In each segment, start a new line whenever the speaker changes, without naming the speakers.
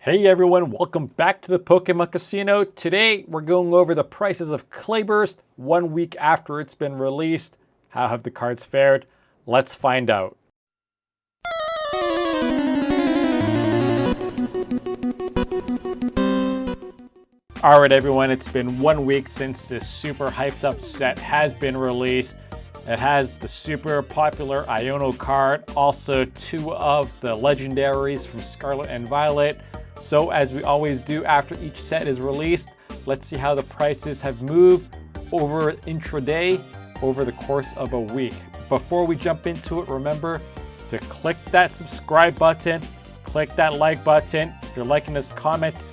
Hey everyone, welcome back to the Pokemon Casino. Today we're going over the prices of Clayburst 1 week after it's been released. How have the cards fared? Let's find out. Alright everyone, it's been 1 week since this super hyped up set has been released. It has the super popular Iono card, also 2 of the legendaries from Scarlet and Violet. So as we always do after each set is released, let's see how the prices have moved over intraday over the course of a week. Before we jump into it, remember to click that subscribe button, click that like button. If you're liking this content,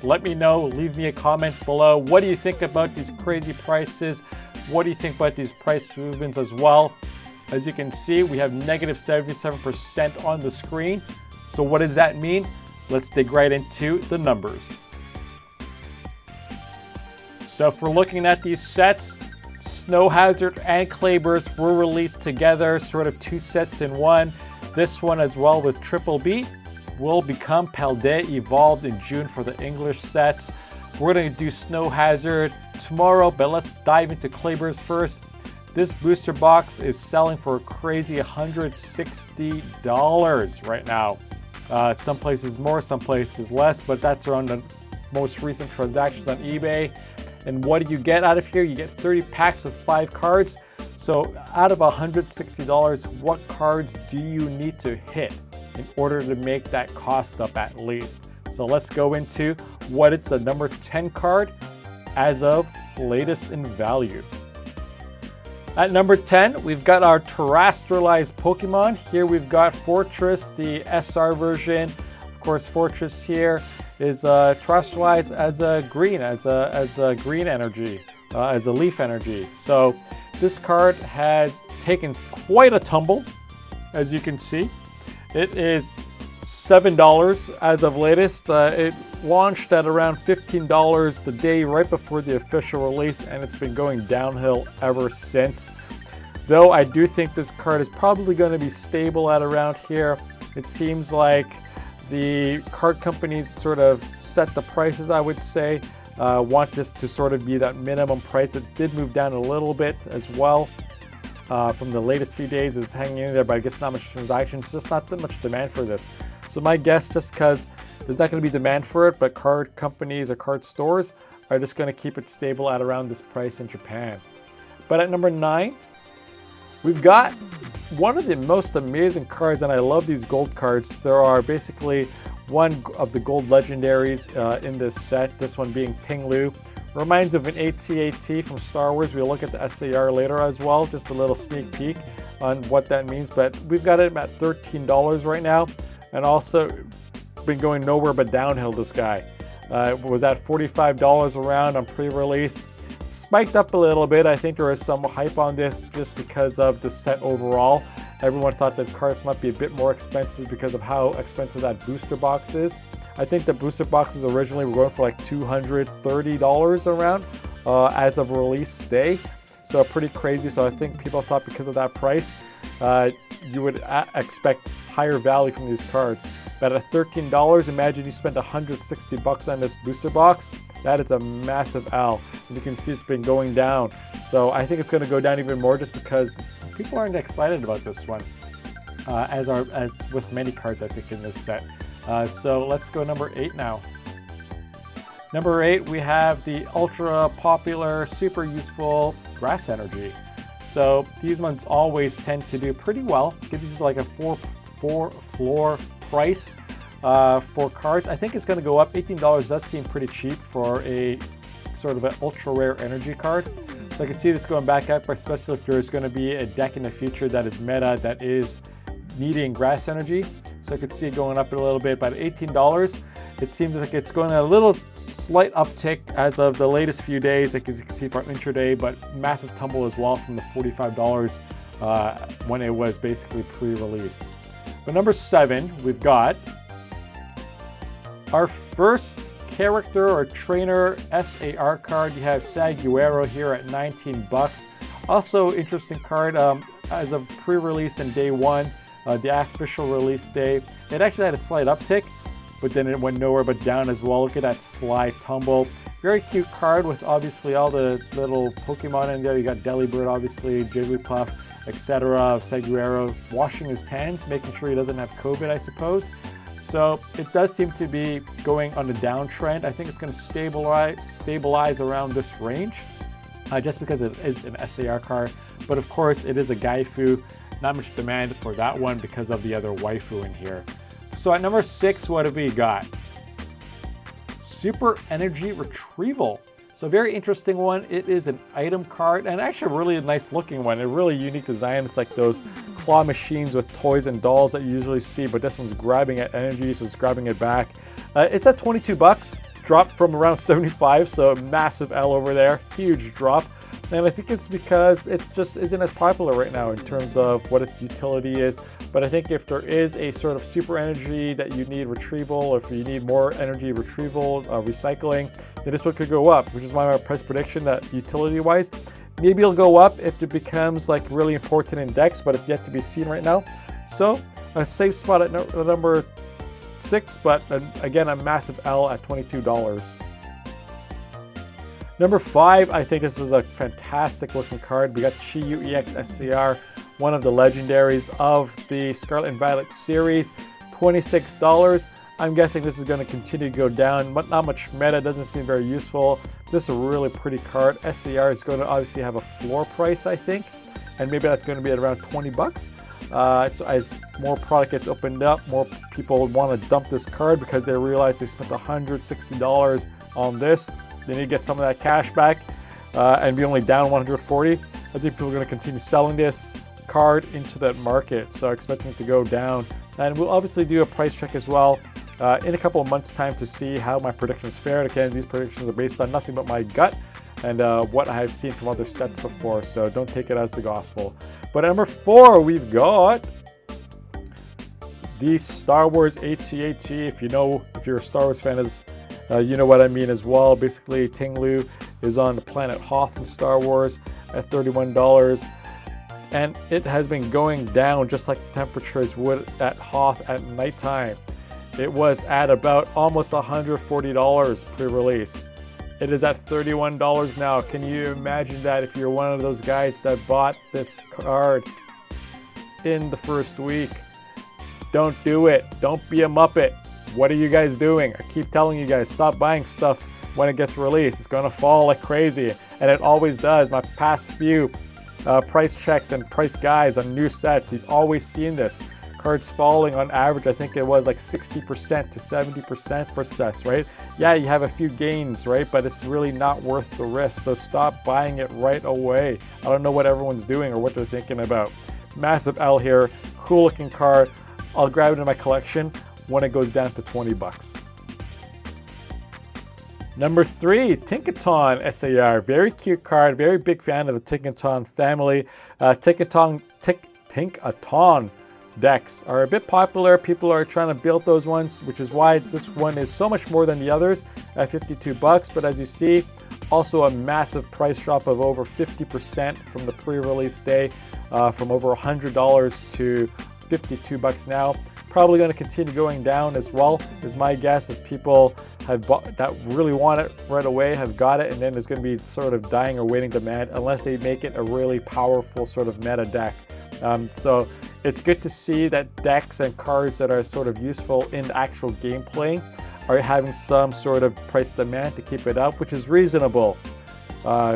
let me know, leave me a comment below. What do you think about these crazy prices? What do you think about these price movements as well? As you can see, we have negative 77% on the screen. So what does that mean? Let's dig right into the numbers. So if we're looking at these sets, Snow Hazard and Clayburst were released together, sort of 2 sets in one. This one as well with Triple B will become Paldea Evolved in June for the English sets. We're going to do Snow Hazard tomorrow, but let's dive into Clayburst first. This booster box is selling for a crazy $160 right now. Some places more, some places less, but that's around the most recent transactions on eBay. And what do you get out of here? You get 30 packs with 5 cards. So out of $160, what cards do you need to hit in order to make that cost up at least? So let's go into what is the number 10 card as of latest in value. At number 10, we've got our terrestrialized Pokemon. Here we've got Fortress, the SR version. Of course, Fortress here is terrestrialized as a green, as a green energy, as a leaf energy. So this card has taken quite a tumble, as you can see. It is $7 as of latest. It launched at around $15 the day right before the official release, and it's been going downhill ever since. Though I do think this card is probably going to be stable at around here. It seems like the card companies sort of set the prices, I would say. Want this to sort of be that minimum price. It did move down a little bit as well. From the latest few days is hanging in there, but I guess not much transactions, just not that much demand for this. So my guess, just because there's not going to be demand for it, but card companies or card stores are just going to keep it stable at around this price in Japan. But at number 9, we've got one of the most amazing cards, and I love these gold cards. There are basically one of the gold legendaries in this set, this one being Ting-Lu. Reminds of an AT-AT from Star Wars. We'll look at the SAR later as well, just a little sneak peek on what that means. But we've got it at $13 right now, and also been going nowhere but downhill, this guy. Was at $45 around on pre-release. Spiked up a little bit. I think there is some hype on this just because of the set overall. Everyone thought that cards might be a bit more expensive because of how expensive that booster box is. I think the booster boxes originally were going for like $230 around as of release day. So pretty crazy. So I think people thought because of that price, you would expect higher value from these cards. But at $13, imagine you spent $160 on this booster box. That is a massive L. And you can see it's been going down. So I think it's going to go down even more just because people aren't excited about this one, as with many cards I think in this set. So let's go number 8 now. Number 8, we have the ultra popular, super useful Grass Energy. So these ones always tend to do pretty well. Gives you like a 4 floor price for cards. I think it's going to go up. $18 does seem pretty cheap for a sort of an ultra rare energy card. So I can see this going back up, especially if there's going to be a deck in the future that is meta, that is needing Grass Energy. So I could see it going up a little bit, but $18, it seems like it's going a little slight uptick as of the latest few days, like as you can see from intraday, but massive tumble as well from the $45 when it was basically pre-released. But number 7, we've got our first character or trainer SAR card. You have Saguero here at $19. Also interesting card as of pre-release in day 1. The official release day. It actually had a slight uptick, but then it went nowhere but down as well. Look at that slide tumble. Very cute card with obviously all the little Pokemon in there. You got Delibird, obviously, Jigglypuff, etc. Seguero washing his hands, making sure he doesn't have COVID, I suppose. So it does seem to be going on a downtrend. I think it's going to stabilize around this range, just because it is an SAR card. But of course, it is a Waifu. Not much demand for that one because of the other waifu in here. So at number 6, what have we got? Super Energy Retrieval. So very interesting one. It is an item card and actually a really nice looking one. A really unique design. It's like those claw machines with toys and dolls that you usually see, but this one's grabbing at energy, so it's grabbing it back. It's at 22 bucks, dropped from around 75, so a massive L over there, huge drop. And I think it's because it just isn't as popular right now in terms of what its utility is. But I think if there is a sort of super energy that you need retrieval, or if you need more energy retrieval, recycling, then this one could go up, which is why my price prediction that utility-wise, maybe it'll go up if it becomes like really important in decks, but it's yet to be seen right now. So a safe spot at number 6, but again, a massive L at $22. Number 5, I think this is a fantastic looking card. We got Chi-Yu EX SCR, one of the legendaries of the Scarlet and Violet series, $26. I'm guessing this is going to continue to go down, but not much meta, doesn't seem very useful. This is a really pretty card. SCR is going to obviously have a floor price, I think, and maybe that's going to be at around 20 bucks. So as more product gets opened up, more people want to dump this card because they realize they spent $160 on this. They need to get some of that cash back and be only down 140. I think people are going to continue selling this card into that market, so expecting it to go down. And we'll obviously do a price check as well in a couple of months' time to see how my predictions fared. Again, these predictions are based on nothing but my gut and what I have seen from other sets before, so don't take it as the gospel. But at number 4, we've got the Star Wars AT-AT. If you're a Star Wars fan, you know what I mean as well. Basically, Ting Lu is on the planet Hoth in Star Wars at $31, and it has been going down just like the temperatures would at Hoth at nighttime. It was at about almost $140 pre-release. It is at $31 now. Can you imagine that if you're one of those guys that bought this card in the first week? Don't do it. Don't be a Muppet. What are you guys doing? I keep telling you guys, stop buying stuff when it gets released. It's going to fall like crazy, and it always does. My past few price checks and price guides on new sets, you've always seen this. Cards falling on average, I think it was like 60% to 70% for sets, right? Yeah, you have a few gains, right? But it's really not worth the risk, so stop buying it right away. I don't know what everyone's doing or what they're thinking about. Massive L here, cool looking card. I'll grab it in my collection when it goes down to 20 bucks. Number 3, Tinkaton SAR. Very cute card, very big fan of the Tinkaton family. Tinkaton decks are a bit popular. People are trying to build those ones, which is why this one is so much more than the others at 52 bucks. But as you see, also a massive price drop of over 50% from the pre-release day, from over $100 to 52 bucks now. Probably going to continue going down as well, is my guess, as people have bought that really want it right away, have got it, and then there's going to be sort of dying or waiting demand unless they make it a really powerful sort of meta deck. So it's good to see that decks and cards that are sort of useful in actual gameplay are having some sort of price demand to keep it up, which is reasonable,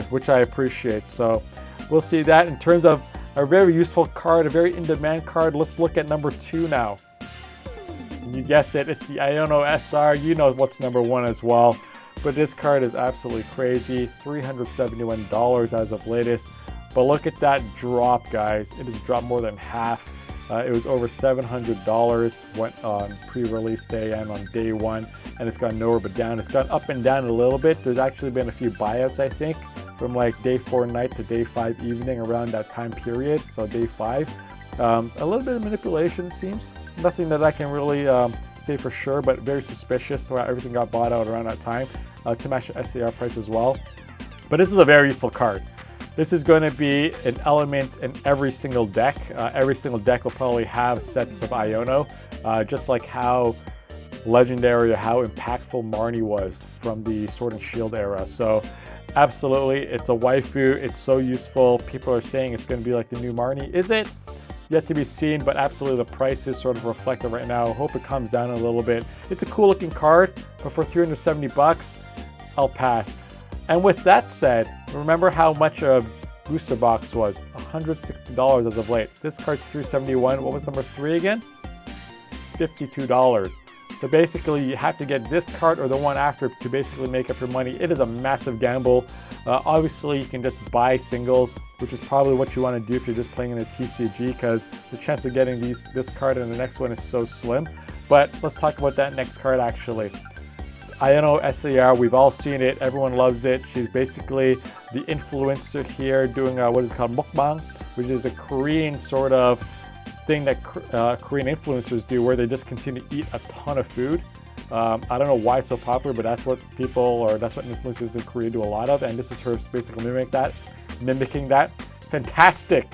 which I appreciate. So we'll see that. In terms of a very useful card, a very in-demand card, let's look at number 2 now. You guessed it, it's the Iono SR. You know what's number 1 as well. But this card is absolutely crazy. $371 as of latest. But look at that drop, guys. It has dropped more than half. It was over $700 went on pre-release day and on day 1. And it's gone nowhere but down. It's gone up and down a little bit. There's actually been a few buyouts, I think, from like day 4 night to day 5 evening, around that time period. So day 5. A little bit of manipulation, it seems. Nothing that I can really say for sure, but very suspicious. So everything got bought out around that time to match the SCR price as well. But this is a very useful card. This is going to be an element in every single deck. Every single deck will probably have sets of Iono, just like how legendary, how impactful Marnie was from the Sword and Shield era. So absolutely, it's a waifu. It's so useful. People are saying it's going to be like the new Marnie. Is it? Yet to be seen, but absolutely the price is sort of reflective right now. I hope it comes down a little bit. It's a cool looking card, but for 370 bucks, I'll pass. And with that said, remember how much a booster box was? $160 as of late. This card's $371. What was number 3 again? $52. So basically you have to get this card or the one after to basically make up your money. It is a massive gamble. Obviously you can just buy singles, which is probably what you want to do if you're just playing in a TCG, because the chance of getting this card and the next one is so slim. But let's talk about that next card actually. Iono SAR, we've all seen it, everyone loves it. She's basically the influencer here doing what is called mukbang, which is a Korean sort of thing that Korean influencers do, where they just continue to eat a ton of food. I don't know why it's so popular, but that's what people, or that's what influencers in Korea do a lot of, and this is her basically mimicking that. Fantastic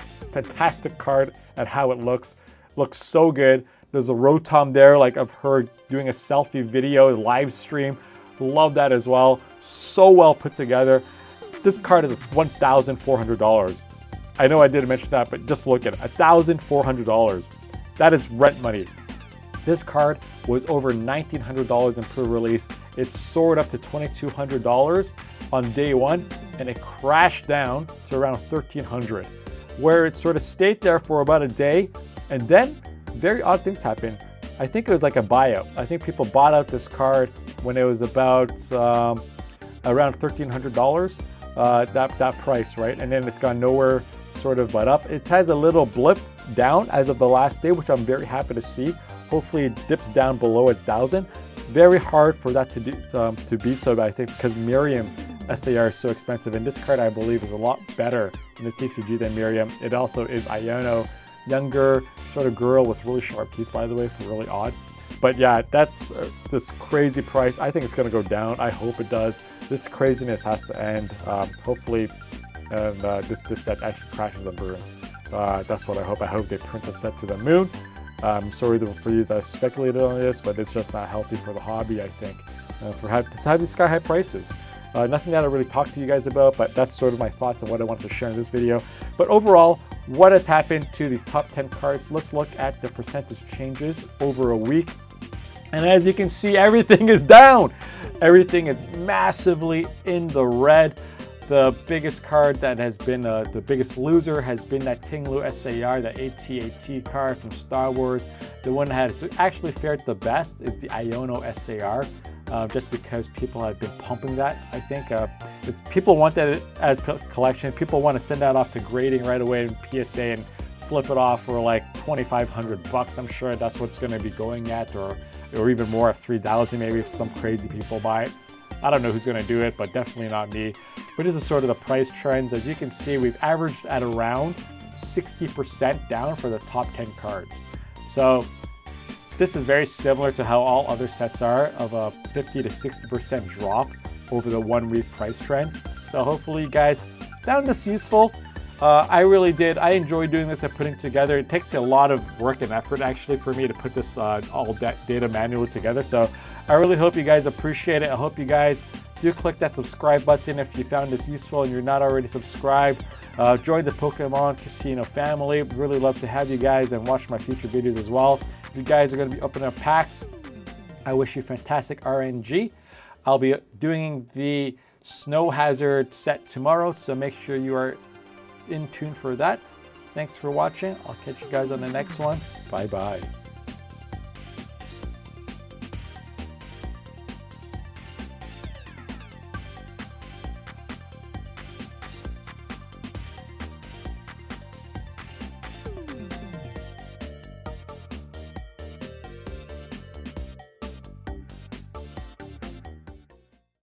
card and how it looks so good. There's a rotom there, like of her doing a selfie video live stream. Love that as well. So well put together. This card is $1,400. I know I didn't mention that, but just look at it, $1,400. That is rent money. This card was over $1,900 in pre-release. It soared up to $2,200 on day one, and it crashed down to around $1,300, where it sort of stayed there for about a day, and then very odd things happened. I think it was like a buyout. I think people bought out this card when it was about around $1,300, that price, right? And then it's gone nowhere sort of but up. It has a little blip down as of the last day, which I'm very happy to see. Hopefully it dips down below 1,000. Very hard for that to be so, but I think because Miriam SAR is so expensive, and this card I believe is a lot better in the TCG than Miriam. It also is Iono, younger sort of girl with really sharp teeth, by the way, for really odd. But yeah, that's this crazy price. I think it's going to go down. I hope it does. This craziness has to end. Hopefully, and this set actually crashes and burns. That's what I hope. I hope they print the set to the moon. Sorry for you that speculated on this, but it's just not healthy for the hobby, I think, to have these sky-high prices. Nothing that I really talked to you guys about, but that's sort of my thoughts on what I wanted to share in this video. But overall, what has happened to these top 10 cards? Let's look at the percentage changes over a week. And as you can see, everything is down. Everything is massively in the red. The biggest card that has been the biggest loser has been that Tinglu SAR, the AT-AT card from Star Wars. The one that has actually fared the best is the Iono SAR, just because people have been pumping that. I think people want that as collection. People want to send that off to grading right away in PSA and flip it off for like 2,500 bucks. I'm sure that's what's going to be going at, or even more at 3,000 maybe if some crazy people buy it. I don't know who's going to do it, but definitely not me. But this is sort of the price trends. As you can see, we've averaged at around 60% down for the top 10 cards. So this is very similar to how all other sets are, of a 50 to 60% drop over the 1 week price trend. So hopefully you guys found this useful. I really did. I enjoy doing this and putting together. It takes a lot of work and effort actually for me to put this all that data manually together. So I really hope you guys appreciate it. I hope you guys do click that subscribe button if you found this useful and you're not already subscribed. Join the Pokemon Casino family. Really love to have you guys and watch my future videos as well. If you guys are going to be opening up packs, I wish you fantastic RNG. I'll be doing the Snow Hazard set tomorrow, so make sure you are in tune for that. Thanks for watching. I'll catch you guys on the next one. Bye bye.